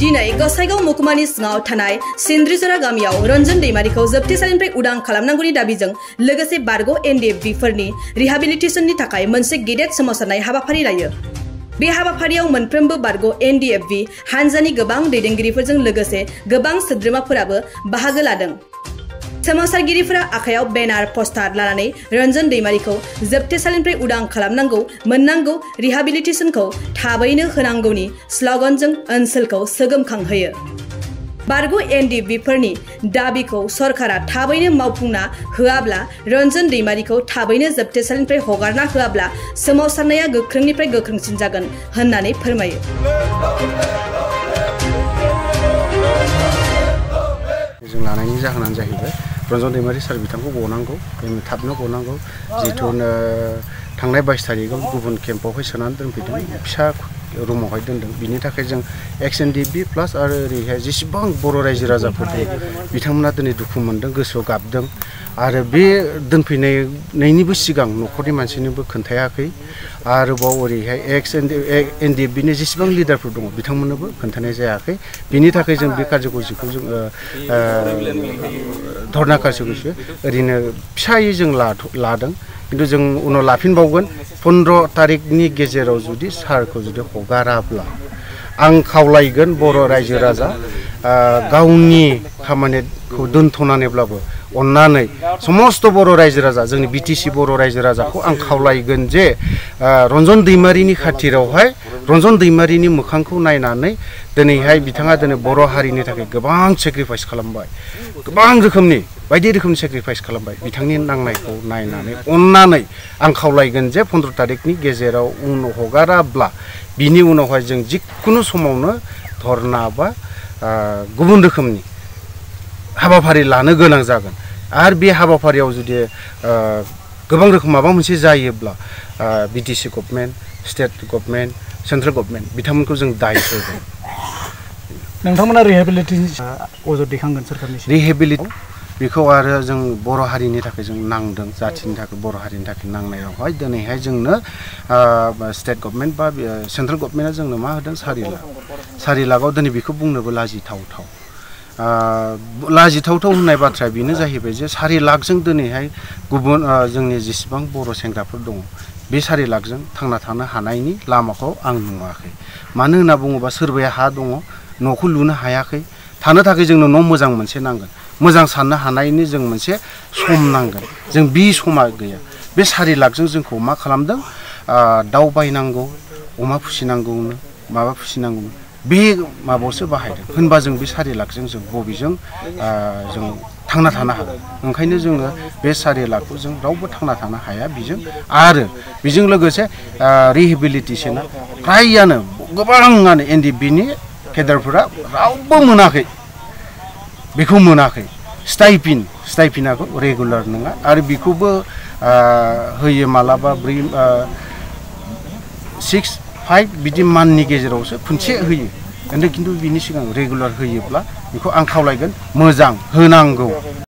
दिनै गसाइगाव महकुमानि सिङाव थानाय सिन्द्रिजरा गामियाव रन्जन दैमारिखौ जोबथेसालिनिफ्राय उदां खालामनांगौनि दाबिजों लोगोसे बारग' एनडिएफबिफोरनि रिहाबिलिटेसननि थाखाय मोनसे गेदेर सोमावसारनाय हाबाफारि लायो। बे हाबाफारियाव मोनफ्रोमबो बारग' एनडिएफबि हानजानि गोबां दैदेनगिरिफोरजों लोगोसे गोबां सोद्रोमाफोराबो बाहागो लादों। सोमावसारगिरिफोरा आखायाव बेनार पस्टार लानानै रन्जन दैमारिखौ जोबथेसालिनिफ्राय उदां खालामनांगौ, मोननांगौ रिहाबिलिटेसनखौ थाबैनो होनांगौनि स्ल'गानजों ओनसोलखौ सोगोमखांहोयो। बारग' एनडिएफबिफोरनि दाबिखौ सरकारा थाबैनो मावफुंना होआब्ला, रन्जन दैमारिखौ थाबैनो जोबथेसालिनिफ्राय हगारना होआब्ला सोमावसारनाया गोख्रोंनिफ्राय गोख्रोंसिन जागोन होननानै फोरमायो। जों लानायनि जाहोनानो जाहैबाय रन्जन दैमारि सार बिथांखौ गनांगौ, थाबनो गनांगौ। जिहेथु थांनाय 22 तारिखआव गुबुन केम्पआवहाय सोनानै दोनफैदों, फिसा रुमावहाय दोनदों। बिनि थाखाय जों एक्स एनडिएफबि प्लास आरो ओरैहाय जेसेबां बर' रायजो राजाफोर दं बिथांमोना दिनै दुखु मोनदों, गोसोआव गाबदों। आरो बे दोनफैनायनिबो सिगां न'खरनि मानसिनोबो खोन्थायाखै। आरोबाव ओरैहाय एक्स एनडिएफबिनि जेसेबां लिडारफोर दङ बिथांमोननोबो खोन्थानाय जायाखै। बिनि थाखाय जों बे कार्यक्रमखौ जों धरना कार्यक्रमखौ ओरैनो फिसायै जों लादों, खिन्थु जों उनाव लाफिनबावगोन। 15 तारिखनि गेजेराव जुदि सारखौ जुदि हगाराब्ला आं खावलायगोन बर' रायजो राजा गावनि खामानिखौ दोनथ'नानैब्लाबो अन्नानै समस्त बर' रायजो राजा, जोंनि बिटिसि बर' रायजो राजाखौ आं खावलायगोन जे रन्जन दैमारिनि खाथिरावहाय रन्जन दैमारिनि मोखांखौ नायनानै दिनैहाय बिथाङा दिनै बर' हारिनि थाखाय गोबां सेक्रिफाइस खालामबाय, गोबां रोखोमनि बायदि रोखोमनि सेक्रिफाइस खालामबाय। बिथांनि नांनायखौ नायनानै अन्नानै आं खावलायगोन जे 15 तारिखनि गेजेराव उनाव हगाराब्ला बिनि उनावहाय जों जिखुनु समावनो धरना बा गुबुन रोखोमनि हाबाफारि लानो गोनां जागोन। आरो बे हाबाफारियाव जुदि गोबां रोखोम माबा मोनसे जायोब्ला BTC government, state government, central government बिथांमोनखौ जों दाय होगोन। नोंथांमोना रिहेबिलिटेसन अजद दैखांगोन सोरखारनि रिहेबिलिट बेखौ आरो जों बर' हारिनि थाखाय जों नांदों, जाथिनि थाखाय बर' हारिनि थाखाय नांनायावहाय दिनैहाय जोंनो स्टेट गभर्नमेन्ट बा सेन्ट्रेल गभर्नमेन्टआ जोंनो मा होदों 4 लाखआव दिनै बेखौ बुंनोबो लाजिथावथाव। लाजिथावथाव होननाय बाथ्राया बेनो जाहैबाय जे 4 लाखजों दिनैहाय गुबुन जोंनि जेसेबां बर' सेंग्राफोर दङ बे 4 लाखजों थांना थानो हानायनि लामाखौ आं नुवाखै। मानो होनना बुङोबा सोरबाया हा दङ, न'खौ लुनो हायाखै, थानो थाखाय जोंनो न' मोजां मोनसे नांगोन, मोजां साननो हानायनि जों मोनसे सम नांगोन। जों बे समा गैया। बे 4 लाखजों जोंखौ मा खालामदों, दाउ बायनांगौ, अमा फिसिनांगौनो, माबा फिसिनांगौनो, बे माबायावसो बाहायदों। होनबा जों बे 4 लाखजों जों बबेजों जों थांना थानो हागोन। ओंखायनो जोङो बे 4 लाखखौ जों रावबो थांना थानो हाया बेजों। आरो बेजों लोगोसे रिहेबिलिटेसना फ्रायानो गोबाङानो एनडिएफबिनि केडारफोरा रावबो मोनाखै, बेखौ मोनाखै। स्टाइपिनाखौ रेगुलार नङा आरो बेखौबो होयो मालाबा 6-5 बिदि माननि गेजेरावसो खनसे होयो। खिन्थु बिनि सिगां रेगुलार होयोब्ला बेखौ आं खावलायगोन मोजां होनांगौ।